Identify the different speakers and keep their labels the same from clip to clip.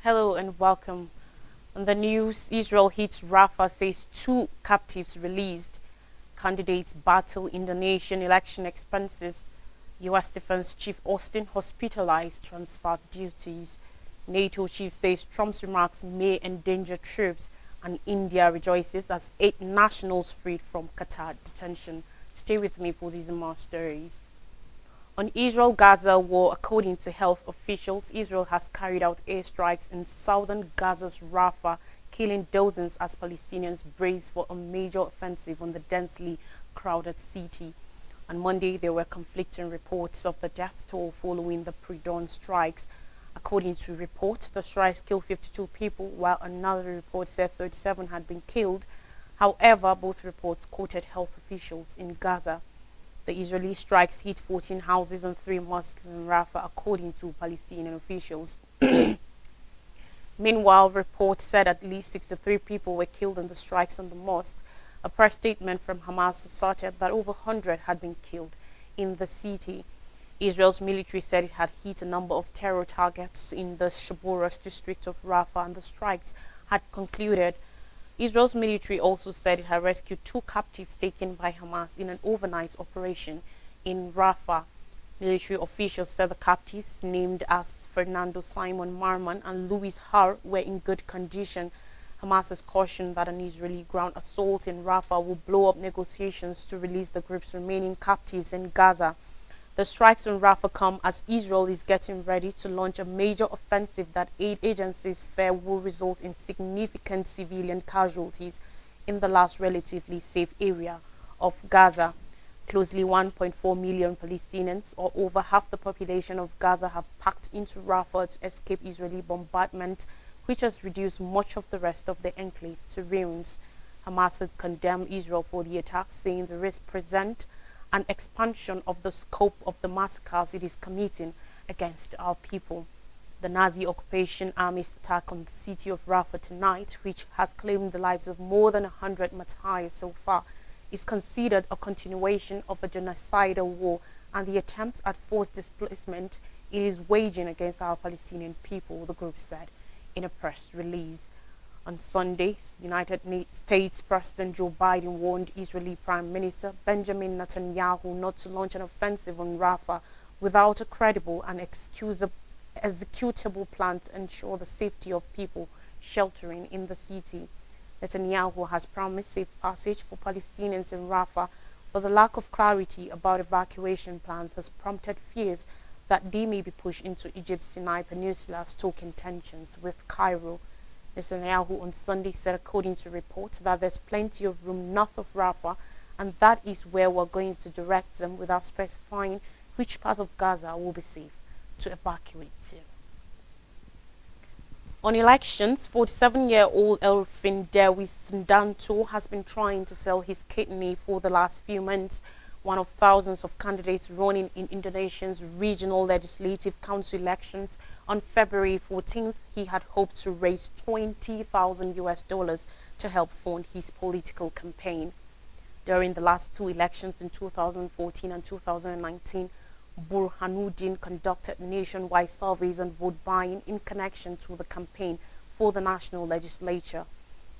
Speaker 1: Hello and welcome. On the news, Israel hits Rafah, says two captives released. Candidates battle Indonesian election expenses. U.S. Defense Chief Austin hospitalized, transfer duties. NATO chief says Trump's remarks may endanger troops. And India rejoices as 8 nationals freed from Qatar detention. Stay with me for these and more stories. On Israel-Gaza war, according to health officials, Israel has carried out airstrikes in southern Gaza's Rafah, killing dozens as Palestinians brace for a major offensive on the densely crowded city. On Monday, there were conflicting reports of the death toll following the pre-dawn strikes. According to reports, the strikes killed 52 people, while another report said 37 had been killed. However, both reports quoted health officials in Gaza. The Israeli strikes hit 14 houses and 3 mosques in Rafah, according to Palestinian officials. Meanwhile, reports said at least 63 people were killed in the strikes on the mosque. A press statement from Hamas asserted that over 100 had been killed in the city. Israel's military said it had hit a number of terror targets in the Shaburas district of Rafah, and the strikes had concluded. Israel's military also said it had rescued 2 captives taken by Hamas in an overnight operation in Rafah. Military officials said the captives, named as Fernando Simon Marman and Louis Har, were in good condition. Hamas has cautioned that an Israeli ground assault in Rafah will blow up negotiations to release the group's remaining captives in Gaza. The strikes in Rafah come as Israel is getting ready to launch a major offensive that aid agencies fear will result in significant civilian casualties in the last relatively safe area of Gaza. Closely 1.4 million Palestinians, or over half the population of Gaza, have packed into Rafah to escape Israeli bombardment, which has reduced much of the rest of the enclave to ruins. Hamas had condemned Israel for the attack, saying the risks present an expansion of the scope of the massacres it is committing against our people. The Nazi occupation army's attack on the city of Rafah tonight, which has claimed the lives of more than 100 martyrs so far, is considered a continuation of a genocidal war and the attempt at forced displacement it is waging against our Palestinian people, the group said in a press release. On Sunday, United States President Joe Biden warned Israeli Prime Minister Benjamin Netanyahu not to launch an offensive on Rafah without a credible and executable plan to ensure the safety of people sheltering in the city. Netanyahu has promised safe passage for Palestinians in Rafah, but the lack of clarity about evacuation plans has prompted fears that they may be pushed into Egypt's Sinai Peninsula, stoking tensions with Cairo. Netanyahu on Sunday said, according to reports, that there's plenty of room north of Rafah, and that is where we're going to direct them, without specifying which part of Gaza will be safe to evacuate to. On elections, 47-year-old Elfin Dewis Ndanto has been trying to sell his kidney for the last few months. One of thousands of candidates running in Indonesia's regional legislative council elections on February 14th, he had hoped to raise $20,000 to help fund his political campaign. During the last 2 elections in 2014 and 2019, Burhanuddin conducted nationwide surveys on vote buying in connection to the campaign for the national legislature.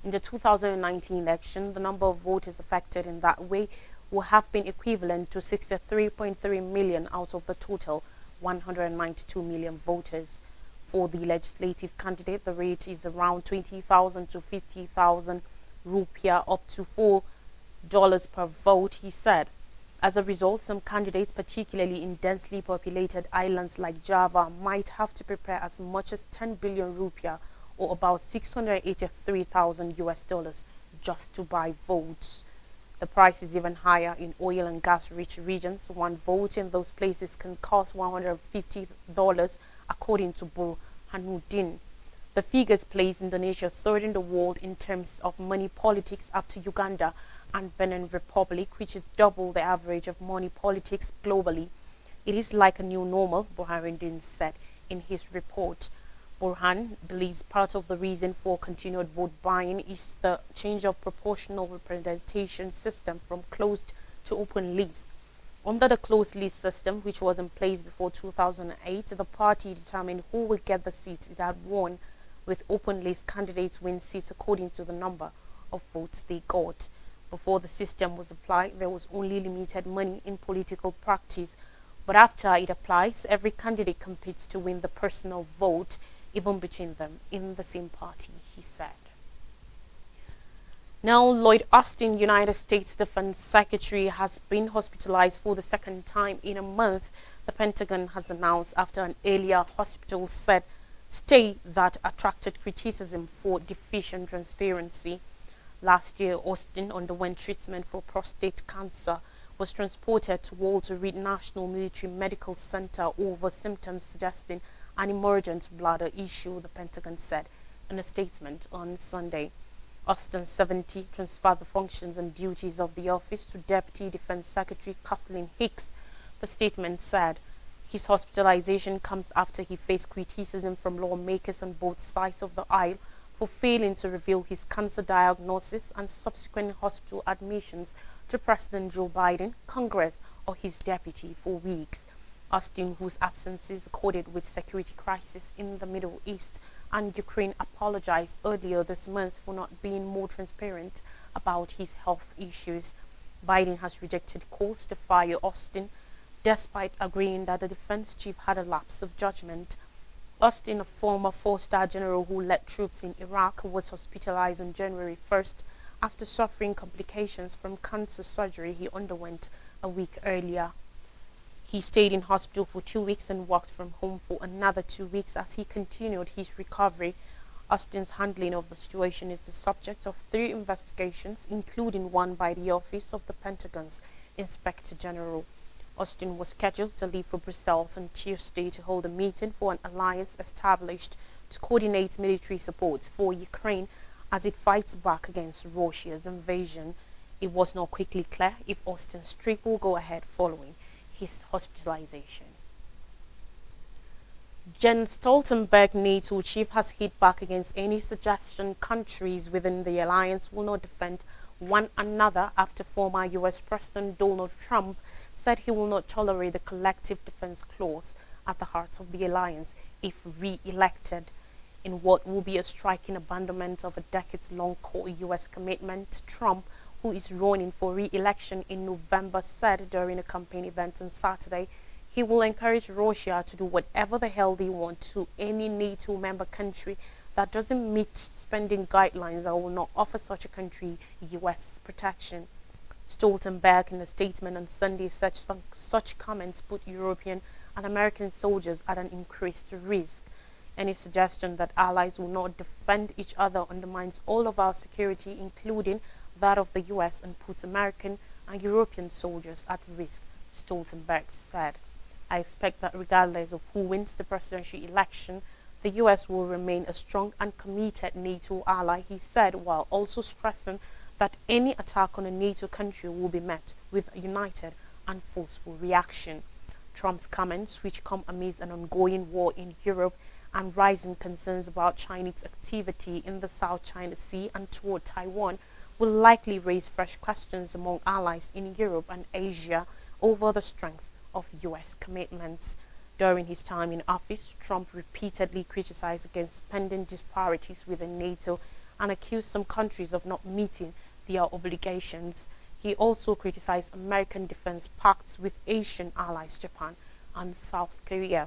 Speaker 1: In the 2019 election, the number of voters affected in that way will have been equivalent to 63.3 million out of the total 192 million voters. For the legislative candidate, the rate is around 20,000 to 50,000 rupiah, up to $4 per vote, he said. As a result, some candidates, particularly in densely populated islands like Java, might have to prepare as much as 10 billion rupiah, or about $683,000 just to buy votes. The price is even higher in oil and gas-rich regions. One vote in those places can cost $150, according to Burhanuddin. The figures place Indonesia third in the world in terms of money politics after Uganda and Benin Republic, which is double the average of money politics globally. It is like a new normal, Burhanuddin said in his report. Burhan believes part of the reason for continued vote buying is the change of proportional representation system from closed to open list. Under the closed list system, which was in place before 2008, the party determined who would get the seats it had won, with open list candidates win seats according to the number of votes they got. Before the system was applied, there was only limited money in political practice, but after it applies, every candidate competes to win the personal vote, even between them in the same party, he said. Now, Lloyd Austin, United States Defense Secretary, has been hospitalized for the second time in a month, the Pentagon has announced after an earlier hospital stay that attracted criticism for deficient transparency. Last year, Austin underwent treatment for prostate cancer, was transported to Walter Reed National Military Medical Center over symptoms suggesting an emergent bladder issue, the Pentagon said in a statement on Sunday. Austin, 70, transferred the functions and duties of the office to Deputy Defense Secretary Kathleen Hicks. The statement said his hospitalization comes after he faced criticism from lawmakers on both sides of the aisle for failing to reveal his cancer diagnosis and subsequent hospital admissions to President Joe Biden, Congress, or his deputy for weeks. Austin, whose absences accorded with security crisis in the Middle East and Ukraine, apologized earlier this month for not being more transparent about his health issues. Biden has rejected calls to fire Austin, despite agreeing that the defense chief had a lapse of judgment. Austin, a former four-star general who led troops in Iraq, was hospitalized on January 1st after suffering complications from cancer surgery he underwent a week earlier. He stayed in hospital for 2 weeks and worked from home for another 2 weeks as he continued his recovery. Austin's handling of the situation is the subject of 3 investigations, including one by the Office of the Pentagon's Inspector General. Austin was scheduled to leave for Brussels on Tuesday to hold a meeting for an alliance established to coordinate military support for Ukraine as it fights back against Russia's invasion. It was not quickly clear if Austin's trip will go ahead following his hospitalization. Jens Stoltenberg, NATO chief, has hit back against any suggestion countries within the alliance will not defend one another after former U.S. President Donald Trump said he will not tolerate the collective defense clause at the heart of the alliance if re-elected. In what will be a striking abandonment of a decades-long core U.S. commitment, Trump, who is running for re-election in November, said during a campaign event on Saturday he will encourage Russia to do whatever the hell they want to any NATO member country that doesn't meet spending guidelines and will not offer such a country U.S. protection. Stoltenberg, in a statement on Sunday, said such comments put European and American soldiers at an increased risk. Any suggestion that allies will not defend each other undermines all of our security, including that of the U.S., and puts American and European soldiers at risk, Stoltenberg said. I expect that regardless of who wins the presidential election, the U.S. will remain a strong and committed NATO ally, he said, while also stressing that any attack on a NATO country will be met with a united and forceful reaction. Trump's comments, which come amidst an ongoing war in Europe and rising concerns about Chinese activity in the South China Sea and toward Taiwan, will likely raise fresh questions among allies in Europe and Asia over the strength of U.S. commitments. During his time in office, Trump repeatedly criticized against spending disparities within NATO and accused some countries of not meeting their obligations. He also criticized American defense pacts with Asian allies Japan and South Korea.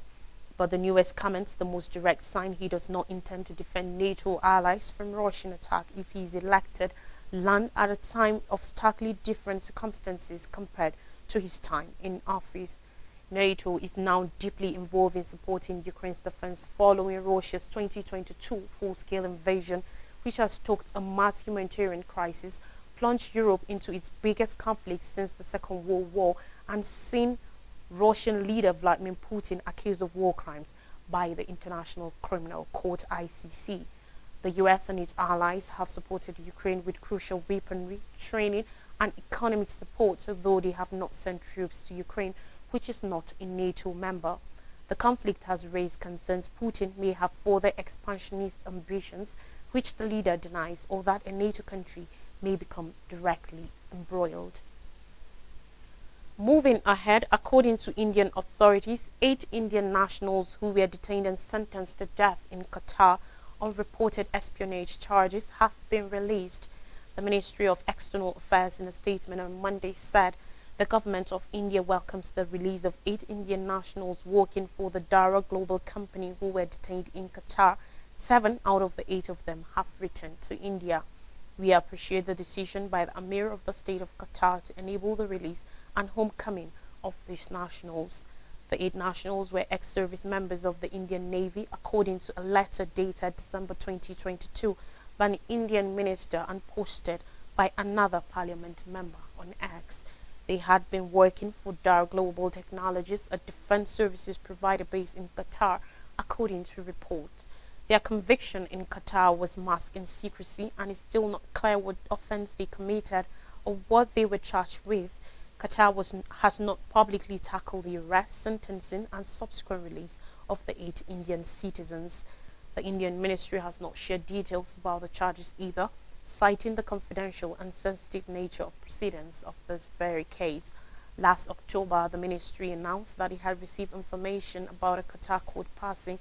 Speaker 1: But the newest comments, the most direct sign he does not intend to defend NATO allies from Russian attack if he is elected, land at a time of starkly different circumstances compared to his time in office. NATO is now deeply involved in supporting Ukraine's defense following Russia's 2022 full-scale invasion, which has stoked a mass humanitarian crisis, plunged Europe into its biggest conflict since the Second World War, and seen Russian leader Vladimir Putin accused of war crimes by the International Criminal Court (ICC). The US and its allies have supported Ukraine with crucial weaponry, training, and economic support, though they have not sent troops to Ukraine, which is not a NATO member. The conflict has raised concerns Putin may have further expansionist ambitions, which the leader denies, or that a NATO country may become directly embroiled. Moving ahead, according to Indian authorities, 8 Indian nationals who were detained and sentenced to death in Qatar on reported espionage charges have been released. The Ministry of External Affairs in a statement on Monday said the government of India welcomes the release of 8 Indian nationals working for the Dara Global Company who were detained in Qatar. 7 out of the 8 of them have returned to India. We appreciate the decision by the Emir of the State of Qatar to enable the release and homecoming of these nationals. The 8 nationals were ex-service members of the Indian Navy, according to a letter dated December 2022 by an Indian minister and posted by another parliament member on X. They had been working for Dar Global Technologies, a defense services provider based in Qatar, according to reports. Their conviction in Qatar was masked in secrecy, and it's still not clear what offense they committed or what they were charged with. Qatar has not publicly tackled the arrest, sentencing, and subsequent release of the 8 Indian citizens. The Indian ministry has not shared details about the charges either, citing the confidential and sensitive nature of proceedings of this very case. Last October, the ministry announced that it had received information about a Qatar court passing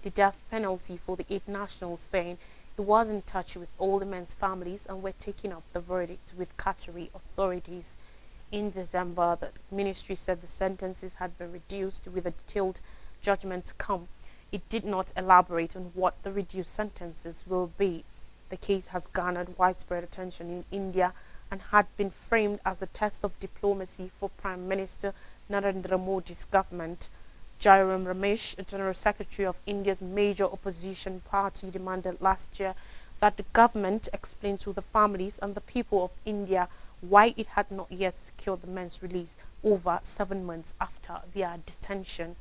Speaker 1: the death penalty for the 8 nationals, saying it was in touch with all the men's families and were taking up the verdict with Qatari authorities. In December, the ministry said the sentences had been reduced with a detailed judgment to come. It did not elaborate on what the reduced sentences will be. The case has garnered widespread attention in India and had been framed as a test of diplomacy for Prime Minister Narendra Modi's government. Jairam Ramesh, a General Secretary of India's major opposition party, demanded last year that the government explain to the families and the people of India why it had not yet secured the men's release over 7 months after their detention.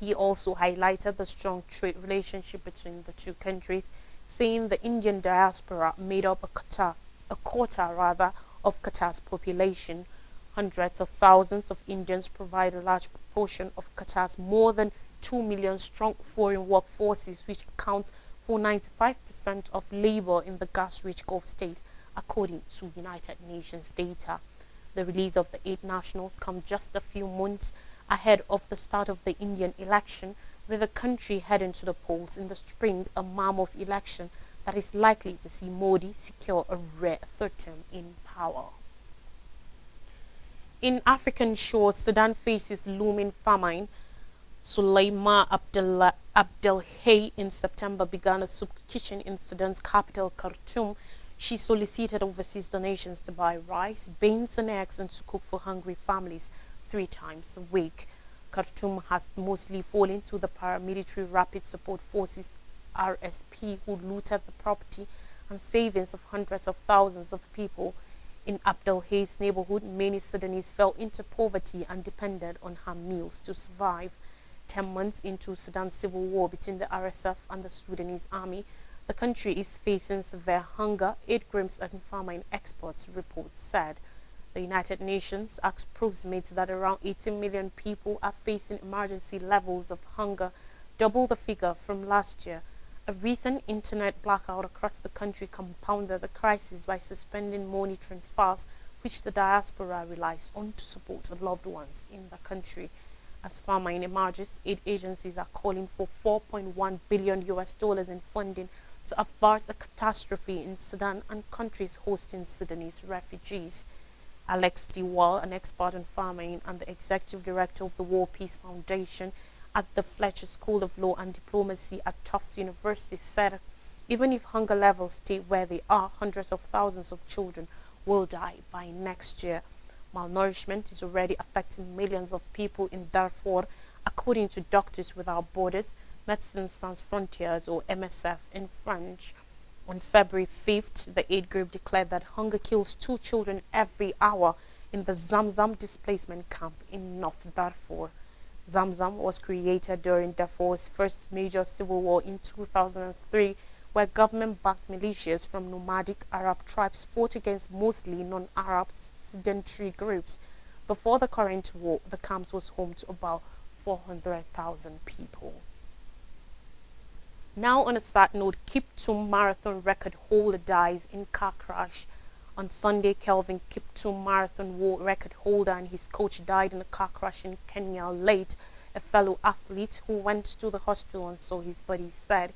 Speaker 1: He also highlighted the strong trade relationship between the two countries, saying the Indian diaspora made up a quarter of Qatar's population. Hundreds of thousands of Indians provide a large proportion of Qatar's more than 2 million strong foreign workforces, which accounts for 95% of labor in the gas-rich Gulf state, according to United Nations data. The release of the 8 nationals comes just a few months ahead of the start of the Indian election, with the country heading to the polls in the spring, a mammoth election that is likely to see Modi secure a rare 3rd term in power. In African shores, Sudan faces looming famine. Suleima Abdelhay in September began a soup kitchen in Sudan's capital, Khartoum. She solicited overseas donations to buy rice, beans and eggs and to cook for hungry families 3 times a week. Khartoum has mostly fallen to the paramilitary Rapid Support Forces RSP, who looted the property and savings of hundreds of thousands of people. In Abdelhay's neighborhood, many Sudanese fell into poverty and depended on her meals to survive. 10 months into Sudan's civil war between the RSF and the Sudanese army, the country is facing severe hunger, aid crimes and famine, experts reports said. The United Nations approximates that around 18 million people are facing emergency levels of hunger, double the figure from last year. A recent internet blackout across the country compounded the crisis by suspending money transfers, which the diaspora relies on to support loved ones in the country. As famine emerges, aid agencies are calling for $4.1 billion in funding to avert a catastrophe in Sudan and countries hosting Sudanese refugees. Alex Diwal, an expert on famine and the executive director of the War Peace Foundation at the Fletcher School of Law and Diplomacy at Tufts University, said even if hunger levels stay where they are, hundreds of thousands of children will die by next year. Malnourishment is already affecting millions of people in Darfur, according to Doctors Without Borders, Médecins Sans Frontières, or MSF in French. On February 5th, the aid group declared that hunger kills 2 children every hour in the Zamzam displacement camp in North Darfur. Zamzam was created during Darfur's first major civil war in 2003, where government-backed militias from nomadic Arab tribes fought against mostly non-Arab sedentary groups. Before the current war, the camps was home to about 400,000 people. Now, on a sad note, Kiptum Marathon record holder dies in car crash. On Sunday, Kelvin Kiptum Marathon world record holder and his coach died in a car crash in Kenya late. A fellow athlete who went to the hospital and saw his body said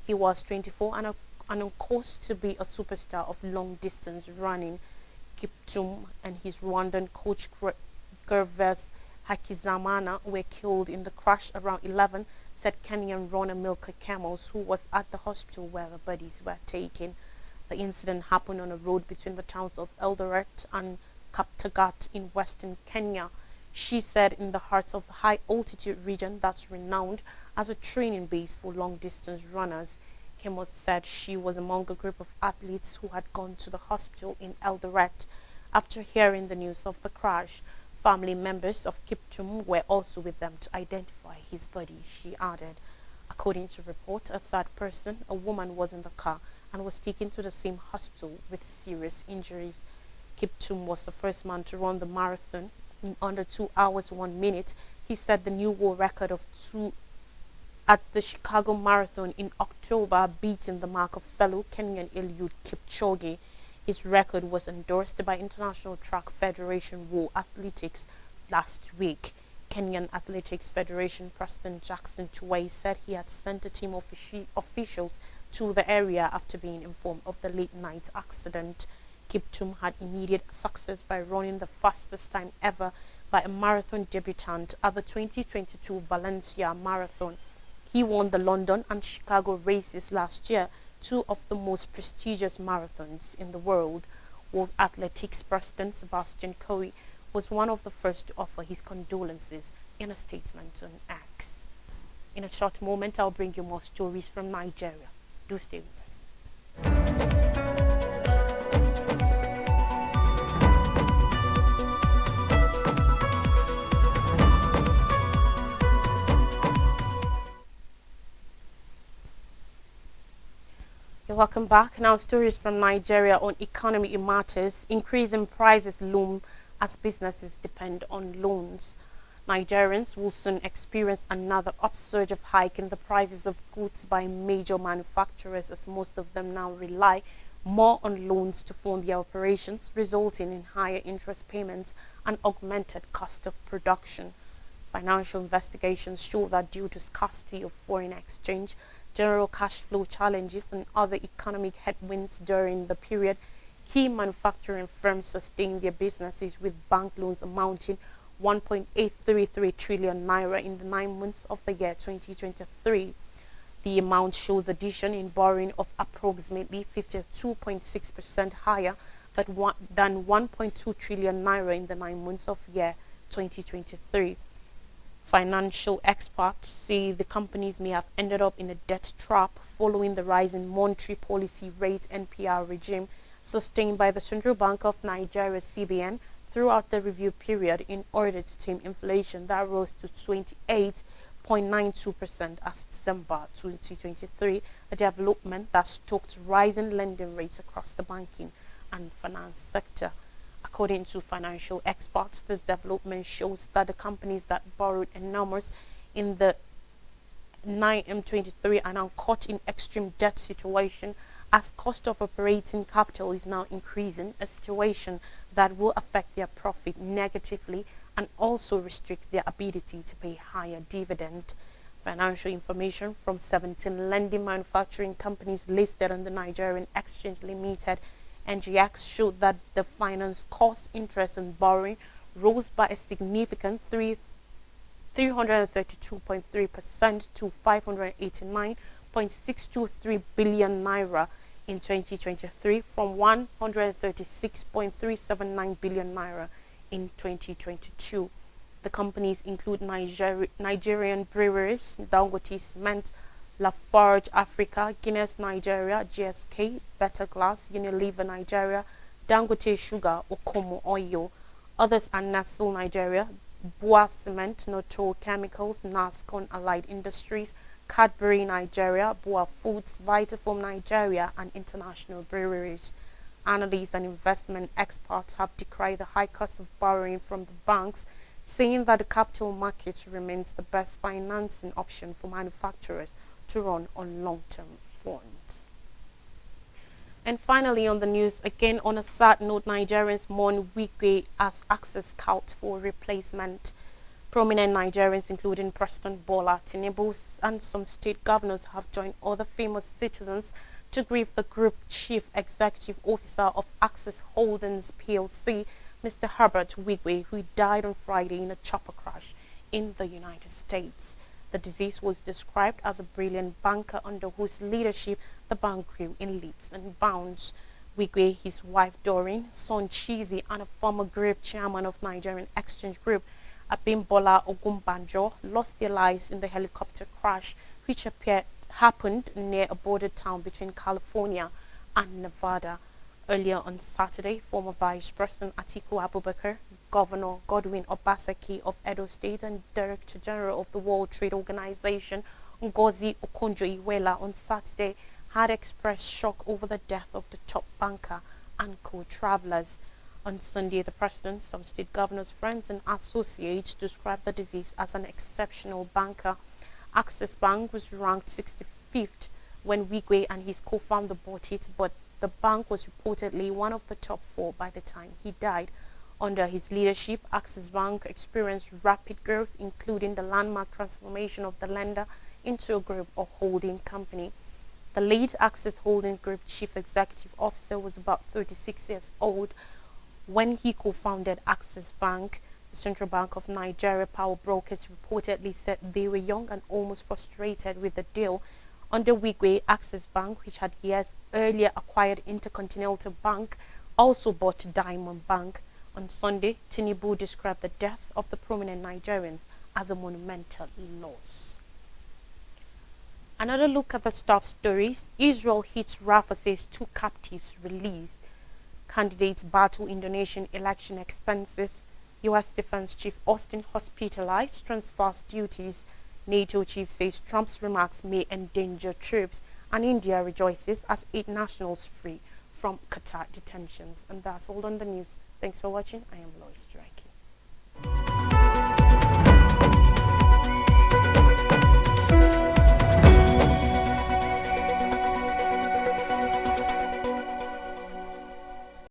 Speaker 1: He was 24 and on course to be a superstar of long-distance running. Kiptum and his Rwandan coach Gervais Hakizimana were killed in the crash around 11, said Kenyan runner Milka Camels, who was at the hospital where the bodies were taken. The incident happened on a road between the towns of Eldoret and Kaptagat in western Kenya. She said in the heart of the high-altitude region that's renowned as a training base for long-distance runners. Kemos said she was among a group of athletes who had gone to the hospital in Eldoret. After hearing the news of the crash, family members of Kiptum were also with them to identify his body, she added. According to report, a third person, a woman, was in the car and was taken to the same hospital with serious injuries. Kiptum was the first man to run the marathon in under 2 hours 1 minute. He set the new world record of 2 at the Chicago Marathon in October, beating the mark of fellow Kenyan Eliud Kipchoge. His record was endorsed by International Track Federation World Athletics last week. Kenyan Athletics Federation President Jackson Tuwai said he had sent a team of officials to the area after being informed of the late-night accident. Kiptum had immediate success by running the fastest time ever by a marathon debutant at the 2022 Valencia Marathon. He won the London and Chicago races last year, two of the most prestigious marathons in the world. World Athletics President Sebastian Coe was one of the first to offer his condolences in a statement on X. In a short moment, I'll bring you more stories from Nigeria. Do stay with us. Welcome back. Now, stories from Nigeria on economy matters. Increasing prices loom as businesses depend on loans. Nigerians will soon experience another upsurge of hike in the prices of goods by major manufacturers, as most of them now rely more on loans to fund their operations, resulting in higher interest payments and augmented cost of production. Financial investigations show that due to scarcity of foreign exchange, general cash flow challenges, and other economic headwinds during the period, key manufacturing firms sustained their businesses with bank loans amounting 1.833 trillion naira in the 9 months of the year 2023. The amount shows addition in borrowing of approximately 52.6% higher than 1.2 trillion naira in the 9 months of year 2023. Financial experts say the companies may have ended up in a debt trap following the rise in monetary policy rate (NPR) regime sustained by the Central Bank of Nigeria (CBN) throughout the review period in order to tame inflation that rose to 28.92% as December 2023, a development that stoked rising lending rates across the banking and finance sector. According to financial experts, this development shows that the companies that borrowed enormous in the 9M23 are now caught in extreme debt situation as cost of operating capital is now increasing, a situation that will affect their profit negatively and also restrict their ability to pay higher dividend. Financial information from 17 lending manufacturing companies listed on the Nigerian Exchange Limited NGX showed that the finance cost, interest and borrowing rose by a significant 332.3% to 589.623 billion naira in 2023 from 136.379 billion naira in 2022. The companies include Nigerian breweries, Dangote Cement, Lafarge Africa, Guinness Nigeria, GSK, Better Glass, Unilever Nigeria, Dangote Sugar, Okomo Oil. Others are Nestle Nigeria, Bua Cement, Noto Chemicals, Nascon Allied Industries, Cadbury Nigeria, Bua Foods, Vitafoam Nigeria, and international breweries. Analysts and investment experts have decried the high cost of borrowing from the banks, saying that the capital market remains the best financing option for manufacturers to run on long-term funds. And finally on the news, again on a sad note, Nigerians mourn Wike as Access scout for replacement. Prominent Nigerians, including President Bola Tinubu and some state governors, have joined other famous citizens to grieve the group chief executive officer of Access Holdings PLC, Mr. Herbert Wigwe, who died on Friday in a chopper crash in the United States. The deceased was described as a brilliant banker under whose leadership the bank grew in leaps and bounds. Wigwe, his wife Doreen, son Chizi, and a former group chairman of Nigerian Exchange Group, Abimbola Ogunbanjo, lost their lives in the helicopter crash, which happened near a border town between California and Nevada. Earlier on Saturday, former Vice President Atiku Abubakar, Governor Godwin Obaseki of Edo State, and Director General of the World Trade Organization, Ngozi Okonjo-Iweala, on Saturday had expressed shock over the death of the top banker and co-travelers. On Sunday, the president, some state governors, friends and associates described the deceased as an exceptional banker. Access Bank was ranked 65th when Wigwe and his co-founder bought it, but the bank was reportedly one of the top 4 by the time he died. Under his leadership, Access Bank experienced rapid growth, including the landmark transformation of the lender into a group or holding company. The late Access Holding Group chief executive officer was about 36 years old when he co-founded Access Bank. The Central Bank of Nigeria power brokers reportedly said they were young and almost frustrated with the deal. Under Wigwe, Access Bank, which had years earlier acquired Intercontinental Bank, also bought Diamond Bank. On Sunday, Tinubu described the death of the prominent Nigerians as a monumental loss. Another look at the top stories. Israel hits Rafah, says 2 captives released. Candidates battle Indonesian election expenses. U.S. Defense Chief Austin hospitalized, transfers duties. NATO chief says Trump's remarks may endanger troops. And India rejoices as 8 nationals free from Qatar detentions. And that's all on the news. Thanks for watching. I am Lois Drake.